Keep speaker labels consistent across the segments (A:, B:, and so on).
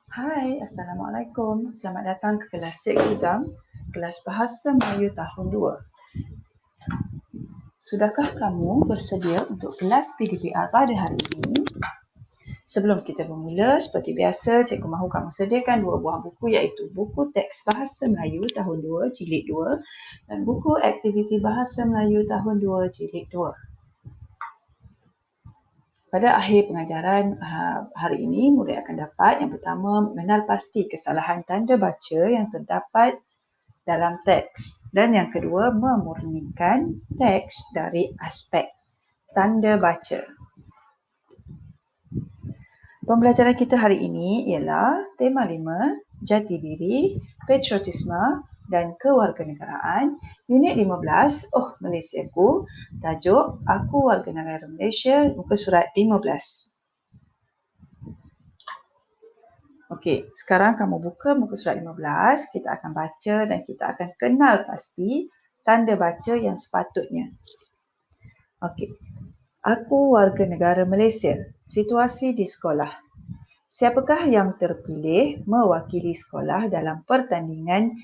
A: Hai, Assalamualaikum. Selamat datang ke kelas Cikgu Zam, kelas Bahasa Melayu tahun 2. Sudahkah kamu bersedia untuk kelas PDPR pada hari ini? Sebelum kita bermula, seperti biasa, Cikgu mahu kamu sediakan 2 buah buku iaitu buku teks Bahasa Melayu tahun 2 jilid 2 dan buku aktiviti Bahasa Melayu tahun 2 jilid 2. Pada akhir pengajaran hari ini, murid akan dapat yang pertama mengenal pasti kesalahan tanda baca yang terdapat dalam teks dan yang kedua memurnikan teks dari aspek tanda baca. Pembelajaran kita hari ini ialah tema 5, jati diri, patriotisme dan kewarganegaraan, unit 15, Malaysiaku, tajuk Aku Warga Negara Malaysia, muka surat 15. Okey, sekarang kamu buka muka surat 15, kita akan baca dan kita akan kenal pasti tanda baca yang sepatutnya. Okey. Aku warga negara Malaysia. Situasi di sekolah. Siapakah yang terpilih mewakili sekolah dalam pertandingan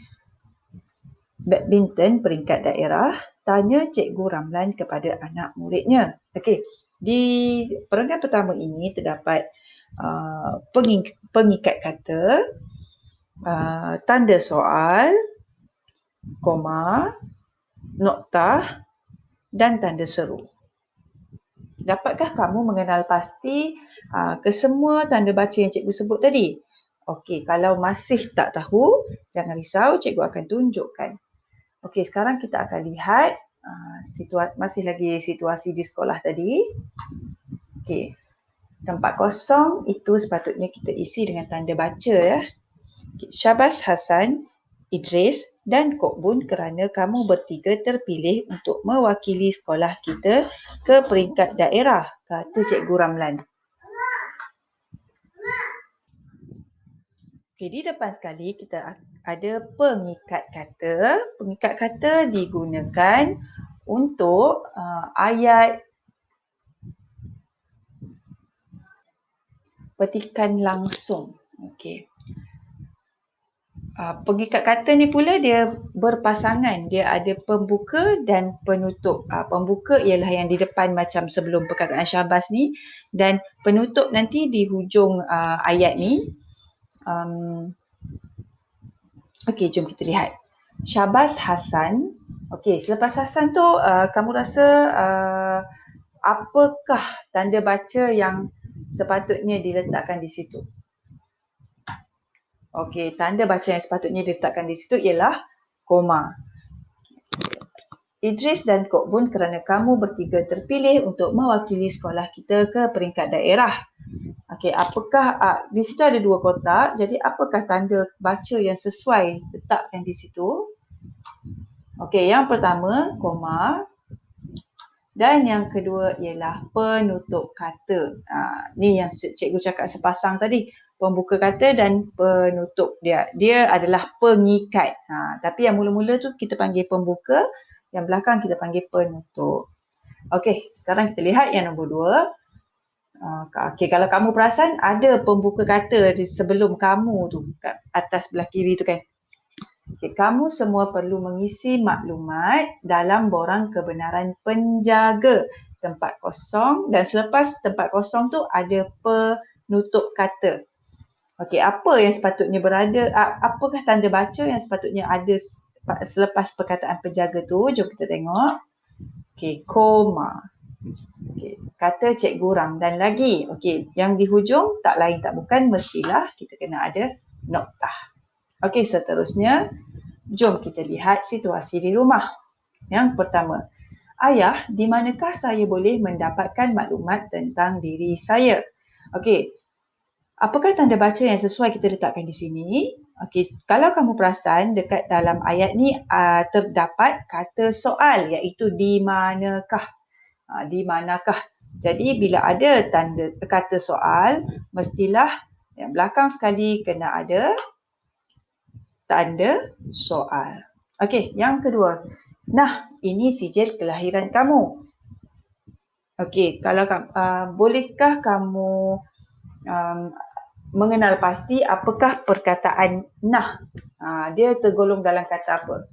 A: badminton peringkat daerah? Tanya Cikgu Ramlan kepada anak muridnya. Okey. Di perenggan pertama ini terdapat pengikat kata, tanda soal, koma, noktah dan tanda seru. Dapatkah kamu mengenal pasti kesemua tanda baca yang cikgu sebut tadi? Okey, kalau masih tak tahu, jangan risau, cikgu akan tunjukkan. Okey, sekarang kita akan lihat masih lagi situasi di sekolah tadi. Okey, tempat kosong itu sepatutnya kita isi dengan tanda baca ya. Okay. Syabas Hasan, Idris dan Kok Bun kerana kamu bertiga terpilih untuk mewakili sekolah kita ke peringkat daerah, kata Cikgu Ramlan. Okay, di depan sekali kita ada pengikat kata. Pengikat kata digunakan untuk ayat petikan langsung. Okey. Pengikat kata ni pula dia berpasangan. Dia ada pembuka dan penutup. Pembuka ialah yang di depan macam sebelum perkataan syabas ni. Dan penutup nanti di hujung ayat ni. Okey, jom kita lihat. Syabas Hasan. Okey, selepas Hasan tu kamu rasa apakah tanda baca yang sepatutnya diletakkan di situ? Okey, tanda baca yang sepatutnya diletakkan di situ ialah koma. Idris dan Kok Bun kerana kamu bertiga terpilih untuk mewakili sekolah kita ke peringkat daerah. Okey, apakah di situ ada 2 kotak, jadi apakah tanda baca yang sesuai letakkan di situ? Okey, yang pertama koma dan yang kedua ialah penutup kata. Ni yang cikgu cakap sepasang tadi. Pembuka kata dan penutup dia. Dia adalah pengikat. Tapi yang mula-mula tu kita panggil pembuka, yang belakang kita panggil penutup. Okey, sekarang kita lihat yang nombor 2. Okey, kalau kamu perasan ada pembuka kata di sebelum kamu tu, kat atas belah kiri tu kan. Okay, kamu semua perlu mengisi maklumat dalam borang kebenaran penjaga tempat kosong dan selepas tempat kosong tu ada penutup kata. Okey, apa yang sepatutnya berada, apakah tanda baca yang sepatutnya ada selepas perkataan penjaga tu? Jom kita tengok. Okey, koma. Okey, kata Cikgu Ramlan lagi. Okey, yang di hujung tak lain tak bukan mestilah kita kena ada noktah. Okey, seterusnya jom kita lihat situasi di rumah. Yang pertama, ayah, di manakah saya boleh mendapatkan maklumat tentang diri saya? Okey, apakah tanda baca yang sesuai kita letakkan di sini? Okey, kalau kamu perasan dekat dalam ayat ni terdapat kata soal iaitu di manakah? Di manakah? Jadi bila ada tanda kata soal, mestilah yang belakang sekali kena ada tanda soal. Okey, yang kedua. Nah, ini sijil kelahiran kamu. Okey, kalau bolehkah kamu mengenal pasti apakah perkataan nah. Dia tergolong dalam kata apa?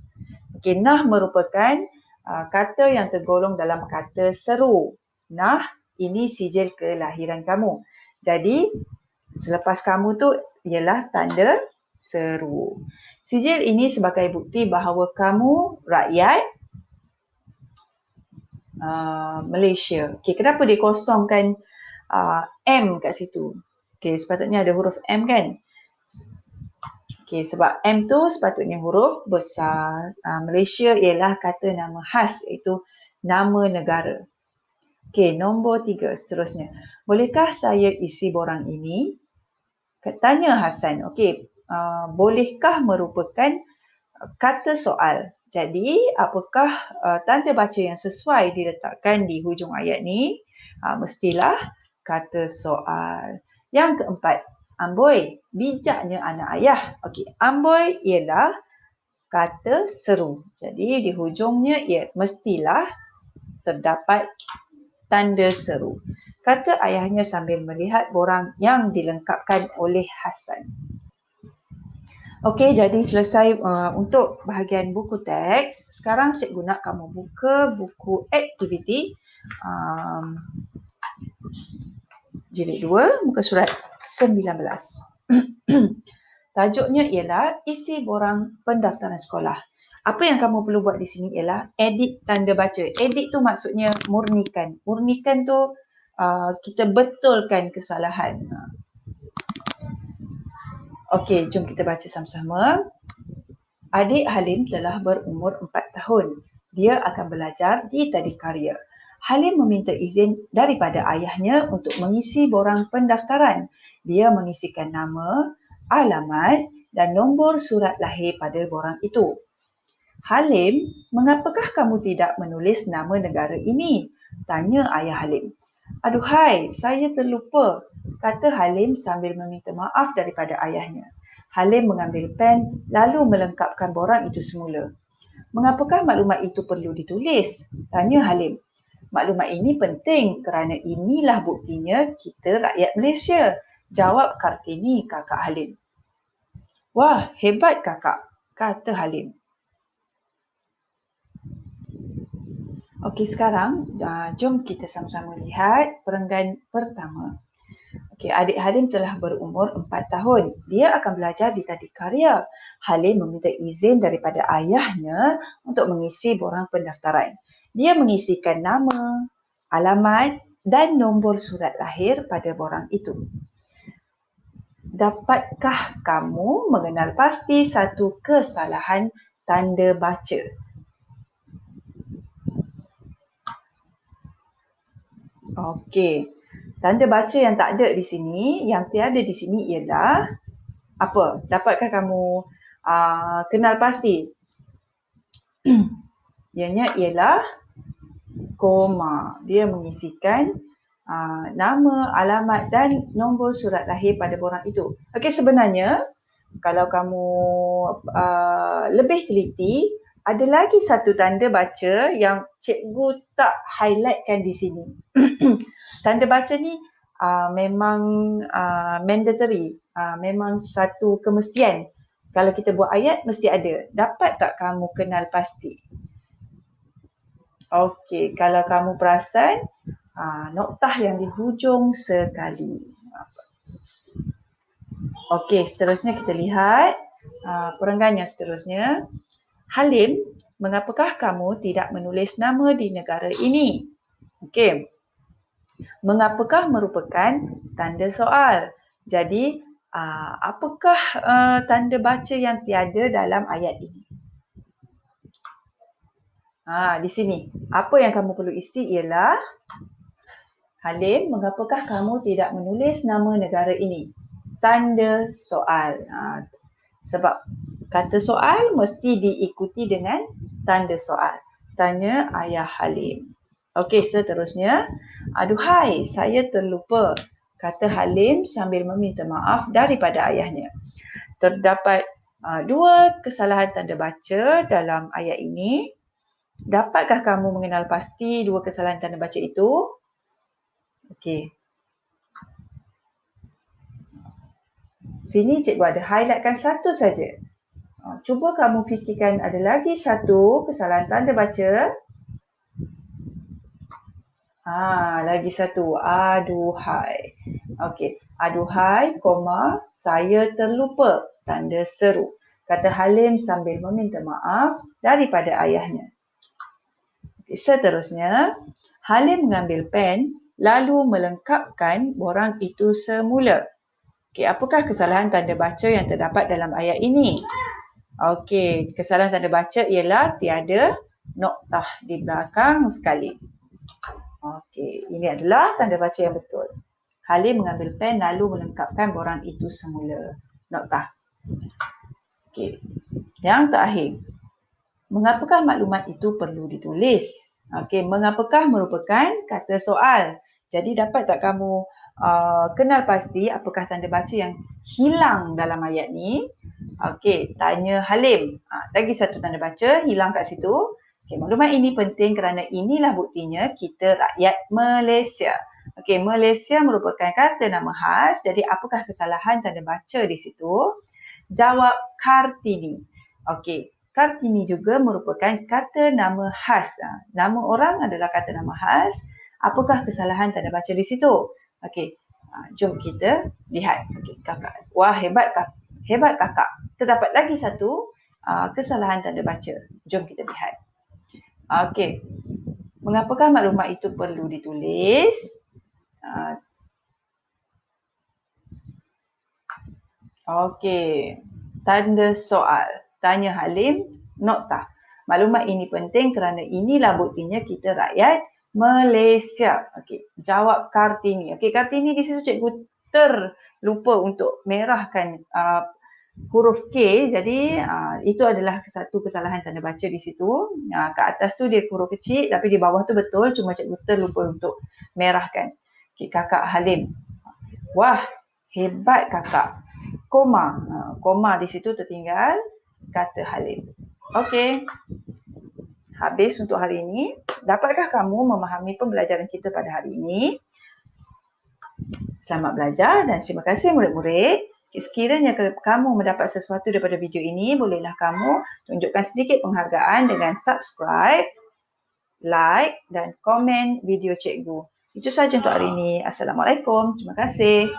A: Okey, nah merupakan kata yang tergolong dalam kata seru. Nah, ini sijil kelahiran kamu. Jadi, selepas kamu tu ialah tanda seru. Sijil ini sebagai bukti bahawa kamu rakyat Malaysia. Okey, kenapa dia kosongkan M kat situ? Okey, sepatutnya ada huruf M kan? Okey, sebab M tu sepatutnya huruf besar. Malaysia ialah kata nama khas, iaitu nama negara. Okey, nombor 3 seterusnya. Bolehkah saya isi borang ini? Tanya Hasan. Okey, bolehkah merupakan kata soal. Jadi, apakah tanda baca yang sesuai diletakkan di hujung ayat ni? Mestilah kata soal. Yang keempat, amboi, bijaknya anak ayah. Okey, amboi ialah kata seru. Jadi, di hujungnya mestilah terdapat tanda seru. Kata ayahnya sambil melihat borang yang dilengkapkan oleh Hasan. Okey, jadi selesai untuk bahagian buku teks. Sekarang cikgu nak kamu buka buku aktiviti jilid 2, muka surat 19. Tajuknya ialah isi borang pendaftaran sekolah. Apa yang kamu perlu buat di sini ialah edit tanda baca. Edit tu maksudnya murnikan. Murnikan tu kita betulkan kesalahan. Okey, jom kita baca sama-sama. Adik Halim telah berumur 4 tahun. Dia akan belajar di Tadikaria. Halim meminta izin daripada ayahnya untuk mengisi borang pendaftaran. Dia mengisikan nama, alamat dan nombor surat lahir pada borang itu. Halim, mengapakah kamu tidak menulis nama negara ini? Tanya ayah Halim. Aduhai, saya terlupa, kata Halim sambil meminta maaf daripada ayahnya. Halim mengambil pen lalu melengkapkan borang itu semula. Mengapakah maklumat itu perlu ditulis? Tanya Halim. Maklumat ini penting kerana inilah buktinya kita rakyat Malaysia. Jawab Kartini, kakak Halim. Wah, hebat kakak, kata Halim. Okey, sekarang jom kita sama-sama lihat perenggan pertama. Okey, adik Halim telah berumur 4 tahun. Dia akan belajar di Tadikaria. Halim meminta izin daripada ayahnya untuk mengisi borang pendaftaran. Dia mengisikan nama, alamat dan nombor surat lahir pada borang itu. Dapatkah kamu mengenal pasti satu kesalahan tanda baca? Okey. Tanda baca yang tak ada di sini, yang tiada di sini ialah apa? Dapatkah kamu kenal pasti? Ianya ialah koma. Dia mengisikan nama, alamat dan nombor surat lahir pada borang itu. Okey, sebenarnya kalau kamu lebih teliti, ada lagi satu tanda baca yang cikgu tak highlightkan di sini. Tanda baca ni memang mandatory, memang satu kemestian. Kalau kita buat ayat, mesti ada. Dapat tak kamu kenal pasti? Okey, kalau kamu perasan, noktah yang di hujung sekali. Okey, seterusnya kita lihat perenggan yang seterusnya. Halim, mengapakah kamu tidak menulis nama di negara ini? Okey. Mengapakah merupakan tanda soal. Jadi, apakah tanda baca yang tiada dalam ayat ini? Di sini. Apa yang kamu perlu isi ialah Halim, mengapakah kamu tidak menulis nama negara ini? Tanda soal. Sebab kata soal mesti diikuti dengan tanda soal. Tanya ayah Halim. Okey, seterusnya. Aduhai, saya terlupa, kata Halim sambil meminta maaf daripada ayahnya. Terdapat dua kesalahan tanda baca dalam ayat ini. Dapatkah kamu mengenal pasti dua kesalahan tanda baca itu? Okey. Sini cikgu ada highlightkan satu saja. Cuba kamu fikirkan ada lagi satu kesalahan tanda baca. Lagi satu. Aduhai. Okey. Aduhai, koma, saya terlupa. Tanda seru. Kata Halim sambil meminta maaf daripada ayahnya. Seterusnya, Halim mengambil pen lalu melengkapkan borang itu semula. Okey, apakah kesalahan tanda baca yang terdapat dalam ayat ini? Okey, kesalahan tanda baca ialah tiada noktah di belakang sekali. Okey, ini adalah tanda baca yang betul. Halim mengambil pen lalu melengkapkan borang itu semula. Noktah. Okey, yang terakhir. Mengapakah maklumat itu perlu ditulis? Okey, mengapakah merupakan kata soal. Jadi dapat tak kamu kenal pasti apakah tanda baca yang hilang dalam ayat ni? Okey, tanya Halim. Lagi satu tanda baca hilang kat situ. Okey, maklumat ini penting kerana inilah buktinya kita rakyat Malaysia. Okey, Malaysia merupakan kata nama khas. Jadi apakah kesalahan tanda baca di situ? Jawab Kartini. Okey. Kartini juga merupakan kata nama khas. Nama orang adalah kata nama khas. Apakah kesalahan tanda baca di situ? Okey, jom kita lihat. Okey, kakak. Wah, hebat kakak. Hebat kakak. Terdapat lagi satu kesalahan tanda baca. Jom kita lihat. Okey, mengapakah maklumat itu perlu ditulis? Okey, tanda soal. Tanya Halim, noktah. Maklumat ini penting kerana inilah buktinya kita rakyat Malaysia. Okey, jawab Kartini. Okey, Kartini di situ cikgu terlupa untuk merahkan huruf K. Jadi itu adalah satu kesalahan tanda baca di situ. Kat atas tu dia huruf kecil tapi di bawah tu betul, cuma cikgu terlupa untuk merahkan. Okey, kakak Halim. Wah, hebat kakak. Koma. Koma di situ tertinggal. Kata Halim. Okey. Habis untuk hari ini. Dapatkah kamu memahami pembelajaran kita pada hari ini? Selamat belajar dan terima kasih murid-murid. Sekiranya kamu mendapat sesuatu daripada video ini, bolehlah kamu tunjukkan sedikit penghargaan dengan subscribe, like dan komen video cikgu. Itu sahaja untuk hari ini. Assalamualaikum. Terima kasih.